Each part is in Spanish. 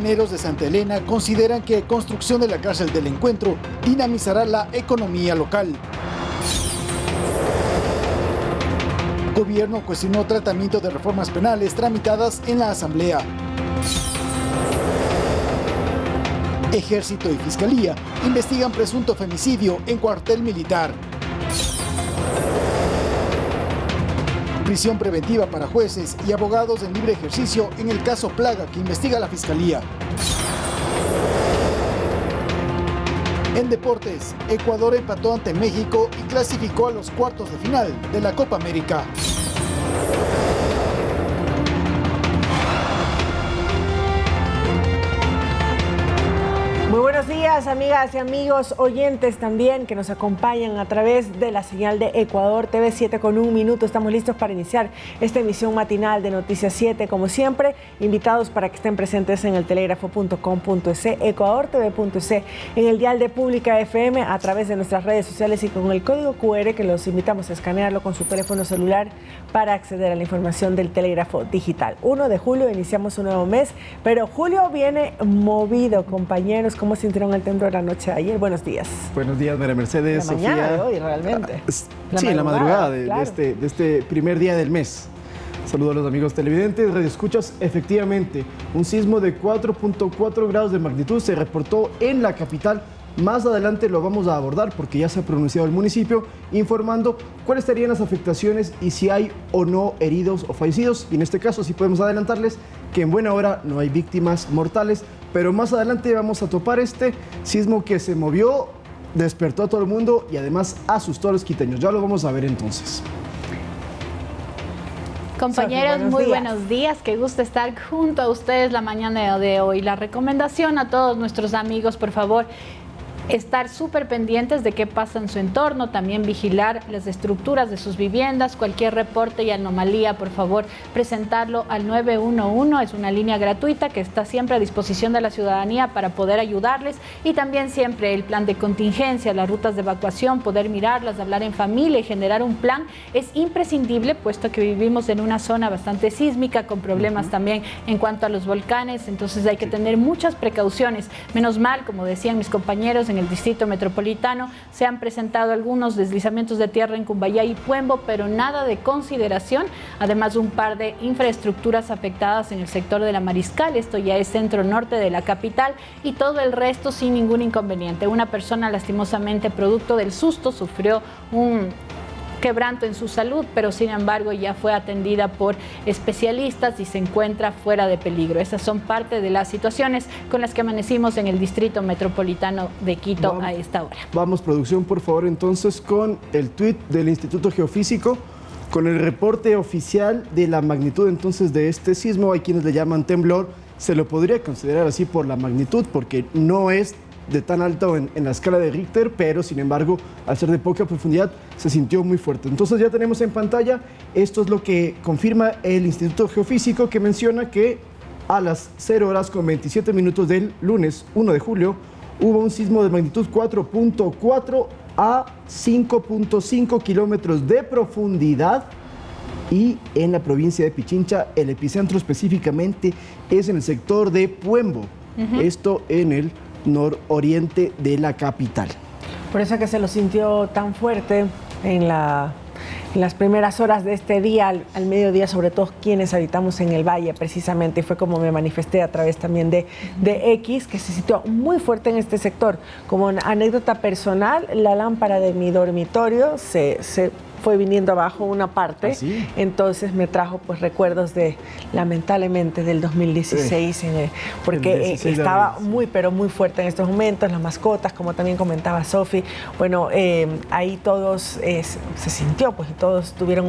Carabineros de Santa Elena consideran que construcción de la cárcel del Encuentro dinamizará la economía local. Gobierno cuestionó tratamiento de reformas penales tramitadas en la Asamblea. Ejército y Fiscalía investigan presunto femicidio en cuartel militar. Prisión preventiva para jueces y abogados en libre ejercicio en el caso Plaga que investiga la Fiscalía. En deportes, Ecuador empató ante México y clasificó a los cuartos de final de la Copa América. Muy buenos días, amigas y amigos, oyentes también que nos acompañan a través de la señal de Ecuador TV 7 con 1 minuto. Estamos listos para iniciar esta emisión matinal de Noticias 7. Como siempre, invitados para que estén presentes en el telégrafo.com.es, ecuadortv.es, en el dial de Pública FM, a través de nuestras redes sociales y con el código QR que los invitamos a escanearlo con su teléfono celular para acceder a la información del telégrafo digital. 1 de julio iniciamos un nuevo mes, pero julio viene movido, compañeros. ¿Cómo sintieron el temblor la noche de ayer? Buenos días. Buenos días, María Mercedes, la Sofía. Mañana de hoy, realmente. Sí, la madrugada claro. de este primer día del mes. Saludos a los amigos televidentes, radioescuchas. Efectivamente, un sismo de 4.4 grados de magnitud se reportó en la capital. Más adelante lo vamos a abordar porque ya se ha pronunciado el municipio informando cuáles serían las afectaciones y si hay o no heridos o fallecidos. Y en este caso sí podemos adelantarles que en buena hora no hay víctimas mortales, pero más adelante vamos a topar este sismo que se movió, despertó a todo el mundo y además asustó a los quiteños. Ya lo vamos a ver entonces. Compañeros, muy buenos días. Qué gusto estar junto a ustedes la mañana de hoy. La recomendación a todos nuestros amigos, por favor, estar súper pendientes de qué pasa en su entorno, también vigilar las estructuras de sus viviendas, cualquier reporte y anomalía, por favor, presentarlo al 911, es una línea gratuita que está siempre a disposición de la ciudadanía para poder ayudarles, y también siempre el plan de contingencia, las rutas de evacuación, poder mirarlas, hablar en familia y generar un plan es imprescindible, puesto que vivimos en una zona bastante sísmica, con problemas también en cuanto a los volcanes, entonces hay que tener muchas precauciones. Menos mal, como decían mis compañeros, en el distrito metropolitano se han presentado algunos deslizamientos de tierra en Cumbayá y Puembo, pero nada de consideración. Además, un par de infraestructuras afectadas en el sector de la Mariscal, esto ya es centro norte de la capital, y todo el resto sin ningún inconveniente. Una persona lastimosamente producto del susto sufrió un quebranto en su salud, pero sin embargo ya fue atendida por especialistas y se encuentra fuera de peligro. Esas son parte de las situaciones con las que amanecimos en el distrito metropolitano de Quito a esta hora. Vamos, producción, por favor, entonces con el tuit del Instituto Geofísico, con el reporte oficial de la magnitud entonces de este sismo. Hay quienes le llaman temblor, se lo podría considerar así por la magnitud, porque no es de tan alto en la escala de Richter, pero sin embargo, al ser de poca profundidad, se sintió muy fuerte. Entonces ya tenemos en pantalla, esto es lo que confirma el Instituto Geofísico, que menciona que a las 0 horas con 27 minutos del lunes 1 de julio, hubo un sismo de magnitud 4.4 a 5.5 kilómetros de profundidad, y en la provincia de Pichincha, el epicentro específicamente es en el sector de Puembo, esto en el nororiente de la capital. Por eso es que se lo sintió tan fuerte en las primeras horas de este día, al mediodía, sobre todo quienes habitamos en el valle precisamente, y fue como me manifesté a través también de X, que se sintió muy fuerte en este sector. Como anécdota personal, la lámpara de mi dormitorio se fue viniendo abajo una parte, entonces me trajo pues recuerdos de, lamentablemente, del 2016, porque estaba muy, pero muy fuerte en estos momentos, las mascotas, como también comentaba Sofi, bueno, ahí todos se sintió, pues todos tuvieron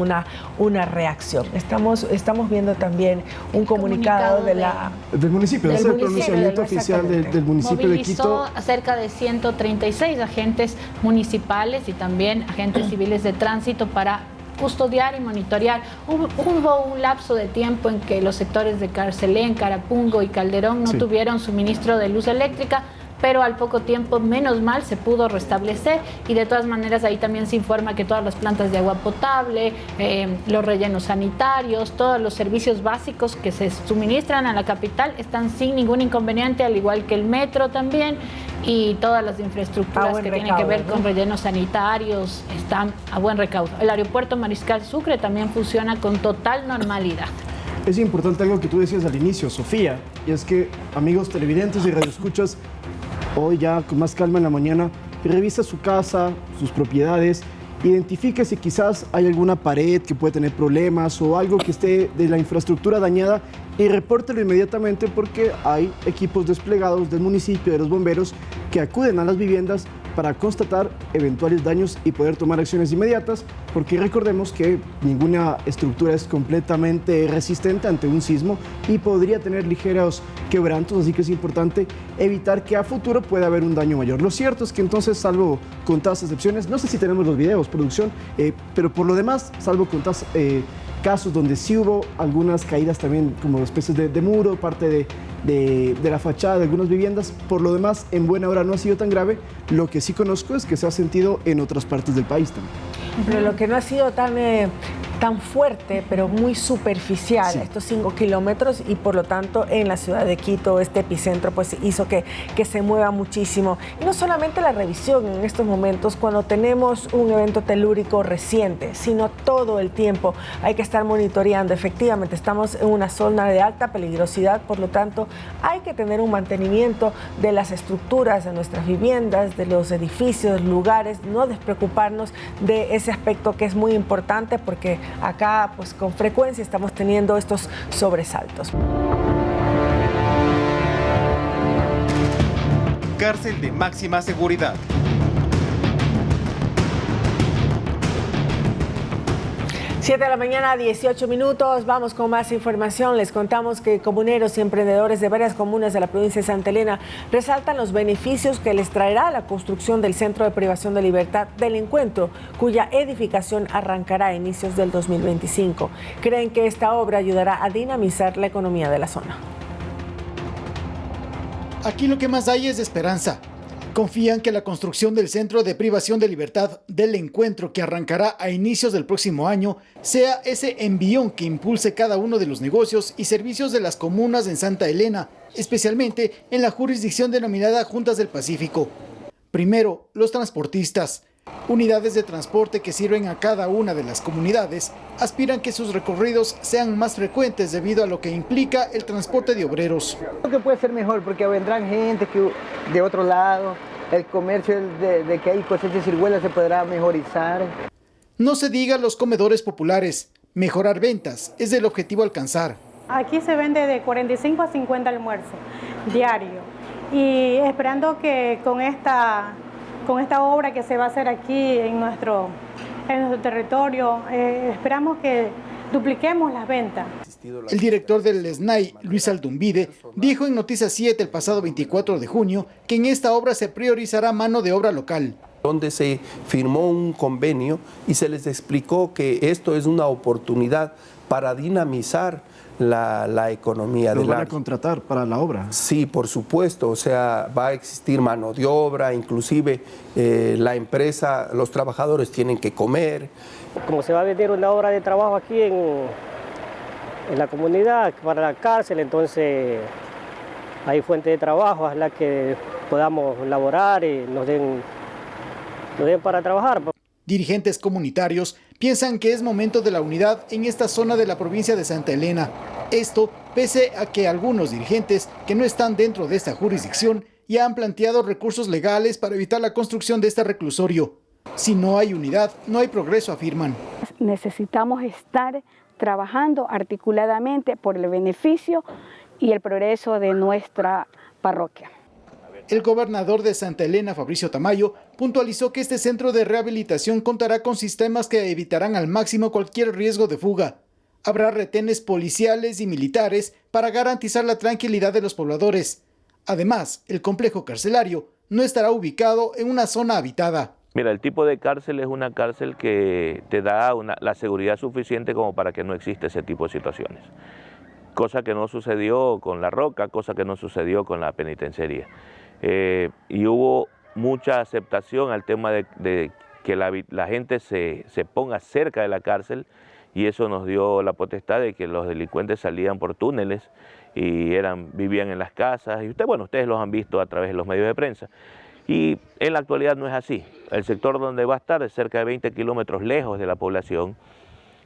una reacción. Estamos viendo también un comunicado del municipio, es el pronunciamiento oficial del municipio de Quito. Movilizó a cerca de 136 agentes municipales y también agentes civiles de tránsito para custodiar y monitorear. Hubo un lapso de tiempo en que los sectores de Carcelén, Carapungo y Calderón no tuvieron suministro de luz eléctrica, pero al poco tiempo, menos mal, se pudo restablecer y de todas maneras ahí también se informa que todas las plantas de agua potable, los rellenos sanitarios, todos los servicios básicos que se suministran a la capital están sin ningún inconveniente, al igual que el metro también, y todas las infraestructuras que tienen que ver con rellenos sanitarios están a buen recaudo. El aeropuerto Mariscal Sucre también funciona con total normalidad. Es importante algo que tú decías al inicio, Sofía, y es que, amigos televidentes y radioescuchas, hoy ya con más calma en la mañana, revisa su casa, sus propiedades, identifique si quizás hay alguna pared que puede tener problemas o algo que esté de la infraestructura dañada y repórtelo inmediatamente, porque hay equipos desplegados del municipio, de los bomberos, que acuden a las viviendas para constatar eventuales daños y poder tomar acciones inmediatas, porque recordemos que ninguna estructura es completamente resistente ante un sismo y podría tener ligeros quebrantos, así que es importante evitar que a futuro pueda haber un daño mayor. Lo cierto es que entonces, salvo contadas excepciones, no sé si tenemos los videos, producción, pero por lo demás, salvo contadas casos donde sí hubo algunas caídas también como especies de muro, parte de la fachada de algunas viviendas, por lo demás en buena hora no ha sido tan grave. Lo que sí conozco es que se ha sentido en otras partes del país también. Pero lo que no ha sido tan fuerte, pero muy superficial, Sí. estos 5 kilómetros, y por lo tanto en la ciudad de Quito, este epicentro, pues hizo que se mueva muchísimo. Y no solamente la revisión en estos momentos, cuando tenemos un evento telúrico reciente, sino todo el tiempo hay que estar monitoreando. Efectivamente, estamos en una zona de alta peligrosidad, por lo tanto hay que tener un mantenimiento de las estructuras de nuestras viviendas, de los edificios, lugares, no despreocuparnos de ese aspecto que es muy importante, porque acá pues con frecuencia estamos teniendo estos sobresaltos. Cárcel de máxima seguridad. 7 de la mañana, 18 minutos. Vamos con más información. Les contamos que comuneros y emprendedores de varias comunas de la provincia de Santa Elena resaltan los beneficios que les traerá la construcción del Centro de Privación de Libertad del Encuentro, cuya edificación arrancará a inicios del 2025. Creen que esta obra ayudará a dinamizar la economía de la zona. Aquí lo que más hay es esperanza. Confían que la construcción del Centro de Privación de Libertad del Encuentro, que arrancará a inicios del próximo año, sea ese envión que impulse cada uno de los negocios y servicios de las comunas en Santa Elena, especialmente en la jurisdicción denominada Juntas del Pacífico. Primero, los transportistas. Unidades de transporte que sirven a cada una de las comunidades aspiran que sus recorridos sean más frecuentes debido a lo que implica el transporte de obreros. Creo que puede ser mejor porque vendrán gente de otro lado, el comercio de que hay cosechas de ciruelas se podrá mejorizar. No se diga los comedores populares, mejorar ventas es el objetivo a alcanzar. Aquí se vende de 45 a 50 almuerzos diario y esperando que con esta obra que se va a hacer aquí en nuestro territorio, esperamos que dupliquemos las ventas. El director del SNAI, Luis Aldumbide, dijo en Noticias 7 el pasado 24 de junio que en esta obra se priorizará mano de obra local. Donde se firmó un convenio y se les explicó que esto es una oportunidad para dinamizar la economía ¿Los del van a área. contratar para la obra? Sí, por supuesto, o sea, va a existir mano de obra, inclusive la empresa, los trabajadores tienen que comer. Como se va a vender una obra de trabajo aquí en la comunidad para la cárcel, entonces hay fuente de trabajo, ojalá que podamos laborar y nos den para trabajar. Dirigentes comunitarios piensan que es momento de la unidad en esta zona de la provincia de Santa Elena. Esto pese a que algunos dirigentes que no están dentro de esta jurisdicción ya han planteado recursos legales para evitar la construcción de este reclusorio. Si no hay unidad, no hay progreso, afirman. Necesitamos estar trabajando articuladamente por el beneficio y el progreso de nuestra parroquia. El gobernador de Santa Elena, Fabricio Tamayo, puntualizó que este centro de rehabilitación contará con sistemas que evitarán al máximo cualquier riesgo de fuga. Habrá retenes policiales y militares para garantizar la tranquilidad de los pobladores. Además, el complejo carcelario no estará ubicado en una zona habitada. Mira, el tipo de cárcel es una cárcel que te da la seguridad suficiente como para que no exista ese tipo de situaciones. Cosa que no sucedió con La Roca, cosa que no sucedió con la penitenciaría. y hubo mucha aceptación al tema de que la gente se ponga cerca de la cárcel, y eso nos dio la potestad de que los delincuentes salían por túneles y vivían en las casas, y ustedes los han visto a través de los medios de prensa. Y en la actualidad no es así. El sector donde va a estar es cerca de 20 kilómetros lejos de la población,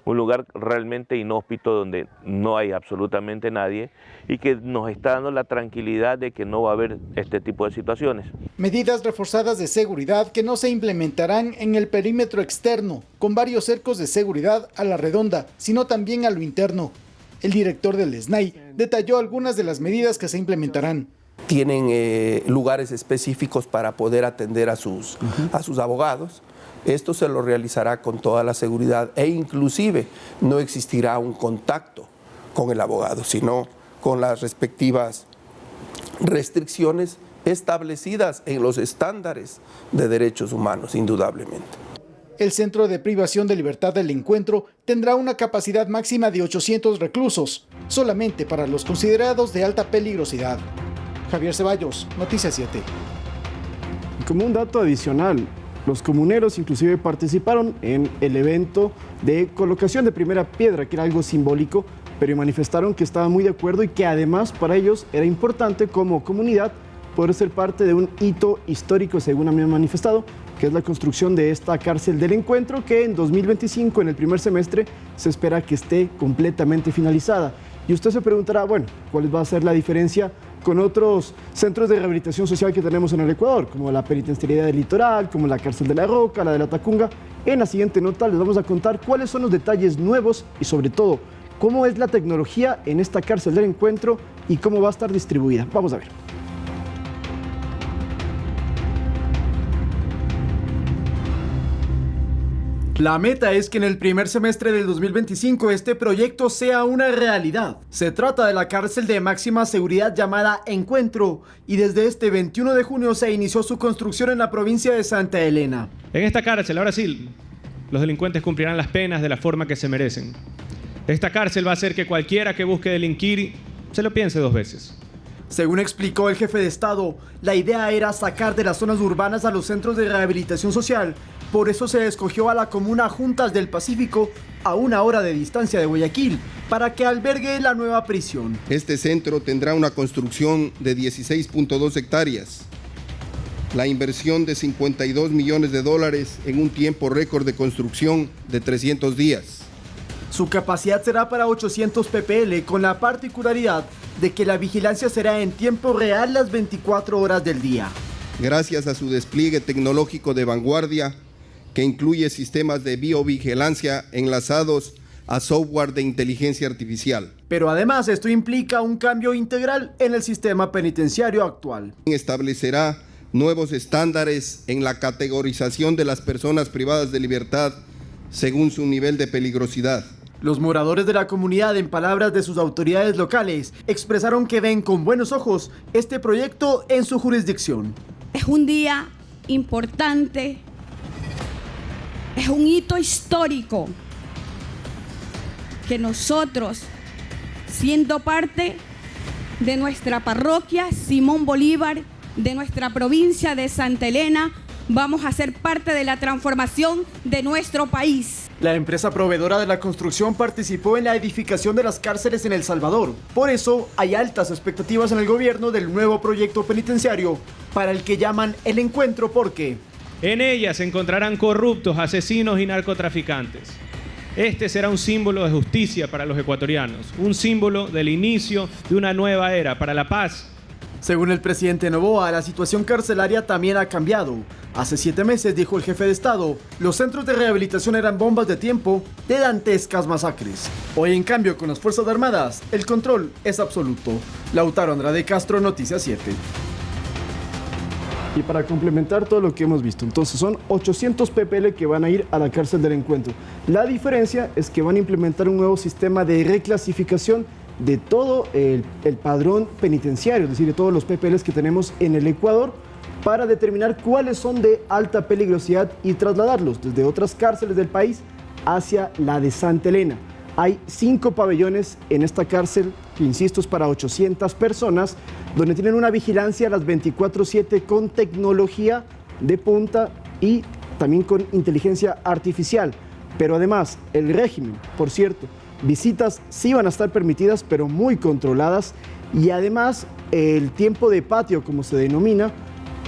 un lugar realmente inhóspito donde no hay absolutamente nadie y que nos está dando la tranquilidad de que no va a haber este tipo de situaciones. Medidas reforzadas de seguridad que no se implementarán en el perímetro externo, con varios cercos de seguridad a la redonda, sino también a lo interno. El director del SNAI detalló algunas de las medidas que se implementarán. Tienen lugares específicos para poder atender a sus abogados. Esto se lo realizará con toda la seguridad e inclusive no existirá un contacto con el abogado, sino con las respectivas restricciones establecidas en los estándares de derechos humanos, indudablemente. El Centro de Privación de Libertad del Encuentro tendrá una capacidad máxima de 800 reclusos, solamente para los considerados de alta peligrosidad. Javier Ceballos, Noticias 7. Como un dato adicional, los comuneros inclusive participaron en el evento de colocación de primera piedra, que era algo simbólico, pero manifestaron que estaban muy de acuerdo y que además para ellos era importante como comunidad poder ser parte de un hito histórico, según han manifestado, que es la construcción de esta cárcel del Encuentro, que en 2025, en el primer semestre, se espera que esté completamente finalizada. Y usted se preguntará, bueno, ¿cuál va a ser la diferencia con otros centros de rehabilitación social que tenemos en el Ecuador, como la Penitenciaría del Litoral, como la Cárcel de la Roca, la de la Tacunga? En la siguiente nota les vamos a contar cuáles son los detalles nuevos y sobre todo, cómo es la tecnología en esta cárcel del Encuentro y cómo va a estar distribuida. Vamos a ver. La meta es que en el primer semestre del 2025 este proyecto sea una realidad. Se trata de la cárcel de máxima seguridad llamada Encuentro y desde este 21 de junio se inició su construcción en la provincia de Santa Elena. En esta cárcel, ahora sí, los delincuentes cumplirán las penas de la forma que se merecen. Esta cárcel va a hacer que cualquiera que busque delinquir se lo piense dos veces. Según explicó el jefe de Estado, la idea era sacar de las zonas urbanas a los centros de rehabilitación social. Por eso se escogió a la comuna Juntas del Pacífico, a 1 hora de distancia de Guayaquil, para que albergue la nueva prisión. Este centro tendrá una construcción de 16.2 hectáreas, la inversión de $52 millones en un tiempo récord de construcción de 300 días. Su capacidad será para 800 ppl, con la particularidad de que la vigilancia será en tiempo real las 24 horas del día. Gracias a su despliegue tecnológico de vanguardia, que incluye sistemas de biovigilancia enlazados a software de inteligencia artificial. Pero además esto implica un cambio integral en el sistema penitenciario actual. Establecerá nuevos estándares en la categorización de las personas privadas de libertad según su nivel de peligrosidad. Los moradores de la comunidad, en palabras de sus autoridades locales, expresaron que ven con buenos ojos este proyecto en su jurisdicción. Es un día importante, es un hito histórico que nosotros, siendo parte de nuestra parroquia Simón Bolívar, de nuestra provincia de Santa Elena, vamos a ser parte de la transformación de nuestro país. La empresa proveedora de la construcción participó en la edificación de las cárceles en El Salvador. Por eso hay altas expectativas en el gobierno del nuevo proyecto penitenciario, para el que llaman El Encuentro, porque en ella se encontrarán corruptos, asesinos y narcotraficantes. Este será un símbolo de justicia para los ecuatorianos, un símbolo del inicio de una nueva era para la paz. Según el presidente Noboa, la situación carcelaria también ha cambiado. Hace 7 meses, dijo el jefe de Estado, los centros de rehabilitación eran bombas de tiempo de dantescas masacres. Hoy, en cambio, con las Fuerzas Armadas, el control es absoluto. Lautaro Andrade Castro, Noticias 7. Y para complementar todo lo que hemos visto, entonces son 800 ppl que van a ir a la cárcel del Encuentro. La diferencia es que van a implementar un nuevo sistema de reclasificación de todo el padrón penitenciario, es decir, de todos los ppls que tenemos en el Ecuador, para determinar cuáles son de alta peligrosidad y trasladarlos desde otras cárceles del país hacia la de Santa Elena. Hay 5 pabellones en esta cárcel, que insisto es para 800 personas, donde tienen una vigilancia a las 24/7 con tecnología de punta y también con inteligencia artificial. Pero además, el régimen, por cierto, visitas sí van a estar permitidas, pero muy controladas, y además el tiempo de patio, como se denomina,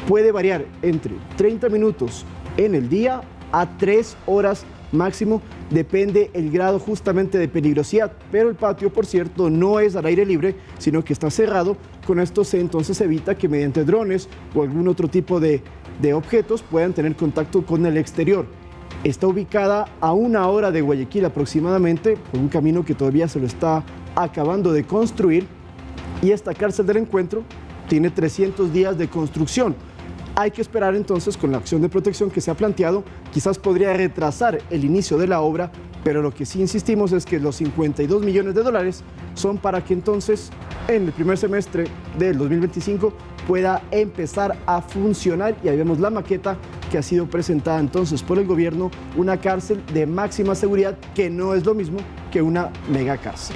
puede variar entre 30 minutos en el día a 3 horas máximo, depende el grado justamente de peligrosidad, pero el patio, por cierto, no es al aire libre, sino que está cerrado. Con esto entonces evita que mediante drones o algún otro tipo de objetos puedan tener contacto con el exterior. Está ubicada a 1 hora de Guayaquil aproximadamente, por un camino que todavía se lo está acabando de construir, y esta cárcel del Encuentro tiene 300 días de construcción. Hay que esperar entonces con la acción de protección que se ha planteado, quizás podría retrasar el inicio de la obra, pero lo que sí insistimos es que los 52 millones de dólares son para que entonces en el primer semestre del 2025 pueda empezar a funcionar, y ahí vemos la maqueta que ha sido presentada entonces por el gobierno, una cárcel de máxima seguridad que no es lo mismo que una mega cárcel.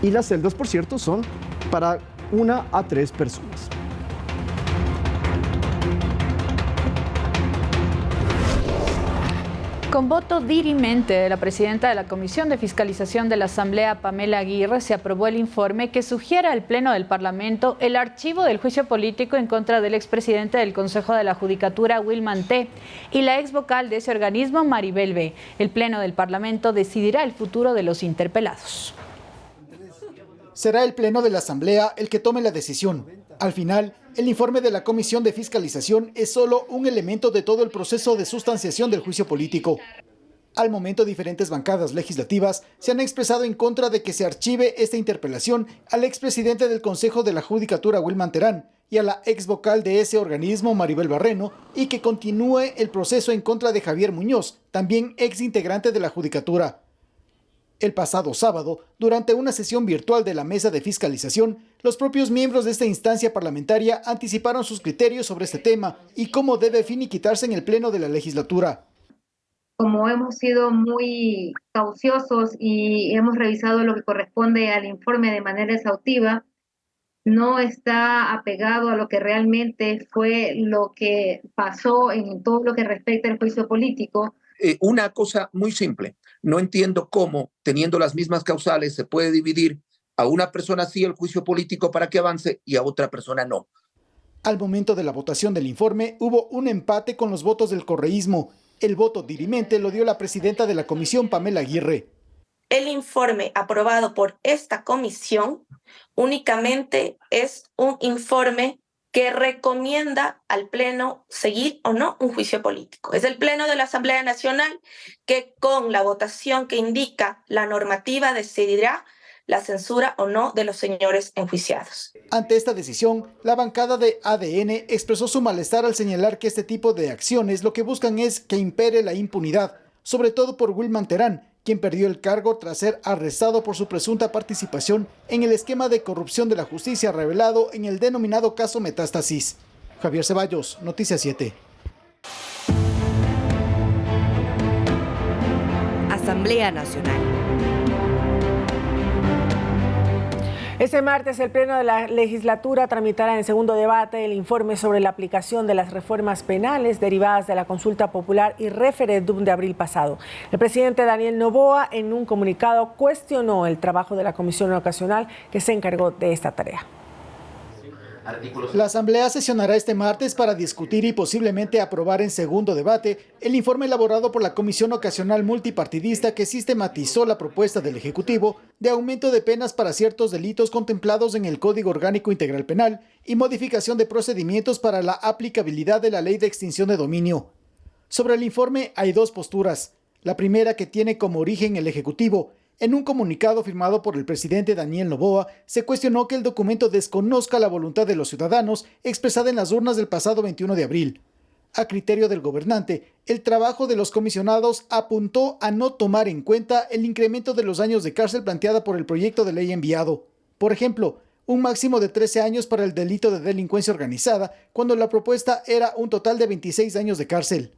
Y las celdas, por cierto, son para 1 a 3 personas. Con voto dirimente de la presidenta de la Comisión de Fiscalización de la Asamblea, Pamela Aguirre, se aprobó el informe que sugiere al Pleno del Parlamento el archivo del juicio político en contra del expresidente del Consejo de la Judicatura, Wilman T., y la exvocal de ese organismo, Maribel B. El Pleno del Parlamento decidirá el futuro de los interpelados. Será el Pleno de la Asamblea el que tome la decisión. Al final, el informe de la Comisión de Fiscalización es solo un elemento de todo el proceso de sustanciación del juicio político. Al momento, diferentes bancadas legislativas se han expresado en contra de que se archive esta interpelación al expresidente del Consejo de la Judicatura, Wilman Terán, y a la exvocal de ese organismo, Maribel Barreno, y que continúe el proceso en contra de Javier Muñoz, también exintegrante de la Judicatura. El pasado sábado, durante una sesión virtual de la Mesa de Fiscalización, los propios miembros de esta instancia parlamentaria anticiparon sus criterios sobre este tema y cómo debe finiquitarse en el Pleno de la legislatura. Como hemos sido muy cauciosos y hemos revisado lo que corresponde al informe de manera exhaustiva, no está apegado a lo que realmente fue lo que pasó en todo lo que respecta al juicio político. Una cosa muy simple. No entiendo cómo, teniendo las mismas causales, se puede dividir a una persona sí el juicio político para que avance y a otra persona no. Al momento de la votación del informe, hubo un empate con los votos del correísmo. El voto dirimente lo dio la presidenta de la comisión, Pamela Aguirre. El informe aprobado por esta comisión únicamente es un informe que recomienda al Pleno seguir o no un juicio político. Es el Pleno de la Asamblea Nacional que, con la votación que indica la normativa, decidirá la censura o no de los señores enjuiciados. Ante esta decisión, la bancada de ADN expresó su malestar al señalar que este tipo de acciones lo que buscan es que impere la impunidad, sobre todo por Wilman Terán, quien perdió el cargo tras ser arrestado por su presunta participación en el esquema de corrupción de la justicia revelado en el denominado caso Metástasis. Javier Ceballos, Noticias 7. Asamblea Nacional. Este martes, el Pleno de la Legislatura tramitará en segundo debate el informe sobre la aplicación de las reformas penales derivadas de la consulta popular y referéndum de abril pasado. El presidente Daniel Noboa, en un comunicado, cuestionó el trabajo de la comisión ocasional que se encargó de esta tarea. La Asamblea sesionará este martes para discutir y posiblemente aprobar en segundo debate el informe elaborado por la Comisión Ocasional Multipartidista que sistematizó la propuesta del Ejecutivo de aumento de penas para ciertos delitos contemplados en el Código Orgánico Integral Penal y modificación de procedimientos para la aplicabilidad de la Ley de Extinción de Dominio. Sobre el informe hay dos posturas. La primera, que tiene como origen el Ejecutivo. En un comunicado firmado por el presidente Daniel Noboa, se cuestionó que el documento desconozca la voluntad de los ciudadanos expresada en las urnas del pasado 21 de abril. A criterio del gobernante, el trabajo de los comisionados apuntó a no tomar en cuenta el incremento de los años de cárcel planteada por el proyecto de ley enviado. Por ejemplo, un máximo de 13 años para el delito de delincuencia organizada, cuando la propuesta era un total de 26 años de cárcel.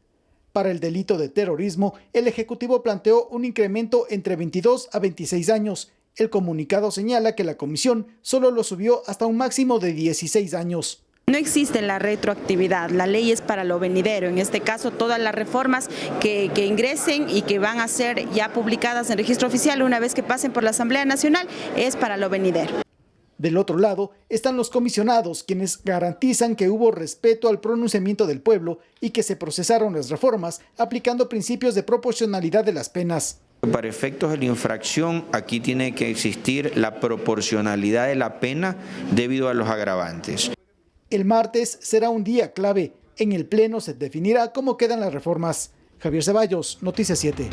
Para el delito de terrorismo, el Ejecutivo planteó un incremento entre 22 a 26 años. El comunicado señala que la comisión solo lo subió hasta un máximo de 16 años. No existe la retroactividad, la ley es para lo venidero. En este caso, todas las reformas que ingresen y que van a ser ya publicadas en registro oficial una vez que pasen por la Asamblea Nacional es para lo venidero. Del otro lado están los comisionados, quienes garantizan que hubo respeto al pronunciamiento del pueblo y que se procesaron las reformas aplicando principios de proporcionalidad de las penas. Para efectos de la infracción, aquí tiene que existir la proporcionalidad de la pena debido a los agravantes. El martes será un día clave. En el Pleno se definirá cómo quedan las reformas. Javier Ceballos, Noticias 7.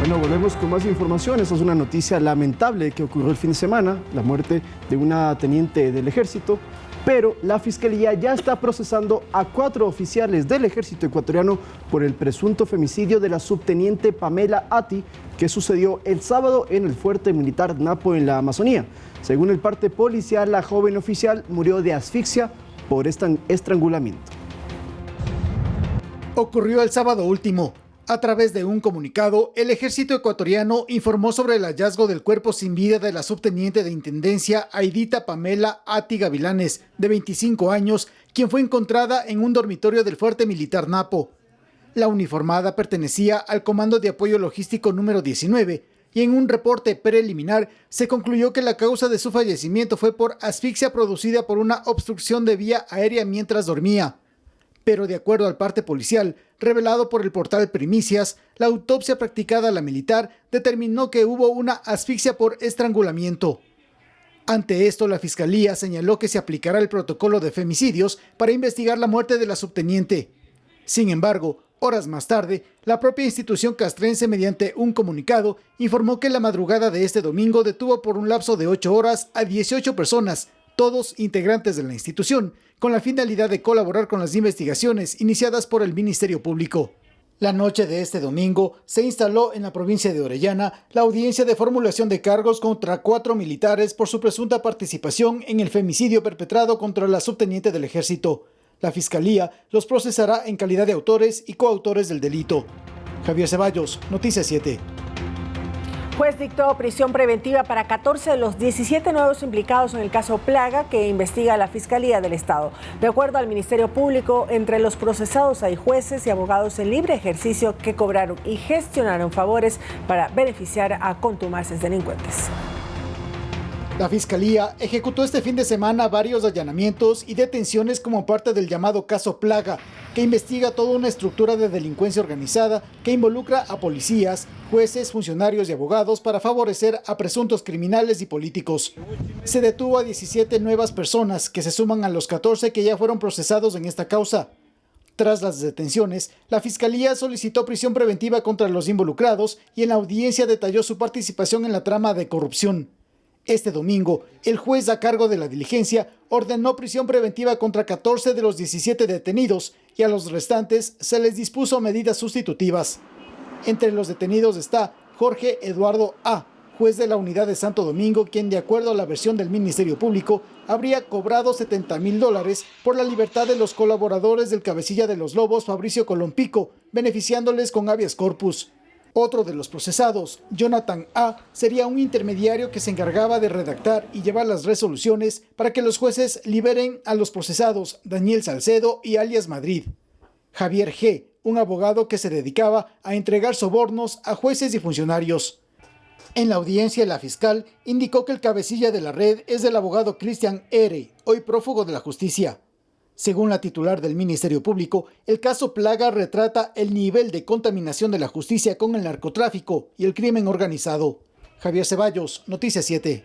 Bueno, volvemos con más información. Esta es una noticia lamentable que ocurrió el fin de semana, la muerte de una teniente del ejército, pero la Fiscalía ya está procesando a 4 oficiales del ejército ecuatoriano por el presunto femicidio de la subteniente Pamela Ati, que sucedió el sábado en el fuerte militar Napo en la Amazonía. Según el parte policial, la joven oficial murió de asfixia por estrangulamiento. Ocurrió el sábado último. A través de un comunicado, el ejército ecuatoriano informó sobre el hallazgo del cuerpo sin vida de la subteniente de intendencia Aidita Pamela Ati Gavilanes, de 25 años, quien fue encontrada en un dormitorio del fuerte militar Napo. La uniformada pertenecía al Comando de Apoyo Logístico número 19, y en un reporte preliminar se concluyó que la causa de su fallecimiento fue por asfixia producida por una obstrucción de vía aérea mientras dormía. Pero de acuerdo al parte policial, revelado por el portal Primicias, la autopsia practicada a la militar determinó que hubo una asfixia por estrangulamiento. Ante esto, la Fiscalía señaló que se aplicará el protocolo de femicidios para investigar la muerte de la subteniente. Sin embargo, horas más tarde, la propia institución castrense, mediante un comunicado, informó que la madrugada de este domingo detuvo por un lapso de 8 horas a 18 personas, todos integrantes de la institución, con la finalidad de colaborar con las investigaciones iniciadas por el Ministerio Público. La noche de este domingo se instaló en la provincia de Orellana la audiencia de formulación de cargos contra 4 militares por su presunta participación en el femicidio perpetrado contra la subteniente del ejército. La Fiscalía los procesará en calidad de autores y coautores del delito. Javier Ceballos, Noticias 7. Juez dictó prisión preventiva para 14 de los 17 nuevos implicados en el caso Plaga que investiga la Fiscalía del Estado. De acuerdo al Ministerio Público, entre los procesados hay jueces y abogados en libre ejercicio que cobraron y gestionaron favores para beneficiar a contumaces delincuentes. La Fiscalía ejecutó este fin de semana varios allanamientos y detenciones como parte del llamado caso Plaga, que investiga toda una estructura de delincuencia organizada que involucra a policías, jueces, funcionarios y abogados para favorecer a presuntos criminales y políticos. Se detuvo a 17 nuevas personas que se suman a los 14 que ya fueron procesados en esta causa. Tras las detenciones, la Fiscalía solicitó prisión preventiva contra los involucrados y en la audiencia detalló su participación en la trama de corrupción. Este domingo, el juez a cargo de la diligencia ordenó prisión preventiva contra 14 de los 17 detenidos y a los restantes se les dispuso medidas sustitutivas. Entre los detenidos está Jorge Eduardo A., juez de la unidad de Santo Domingo, quien de acuerdo a la versión del Ministerio Público habría cobrado $70,000 por la libertad de los colaboradores del cabecilla de los Lobos, Fabricio Colompico, beneficiándoles con habeas corpus. Otro de los procesados, Jonathan A., sería un intermediario que se encargaba de redactar y llevar las resoluciones para que los jueces liberen a los procesados Daniel Salcedo y alias Madrid. Javier G., un abogado que se dedicaba a entregar sobornos a jueces y funcionarios. En la audiencia, la fiscal indicó que el cabecilla de la red es el abogado Cristian R., hoy prófugo de la justicia. Según la titular del Ministerio Público, el caso Plaga retrata el nivel de contaminación de la justicia con el narcotráfico y el crimen organizado. Javier Ceballos, Noticias 7.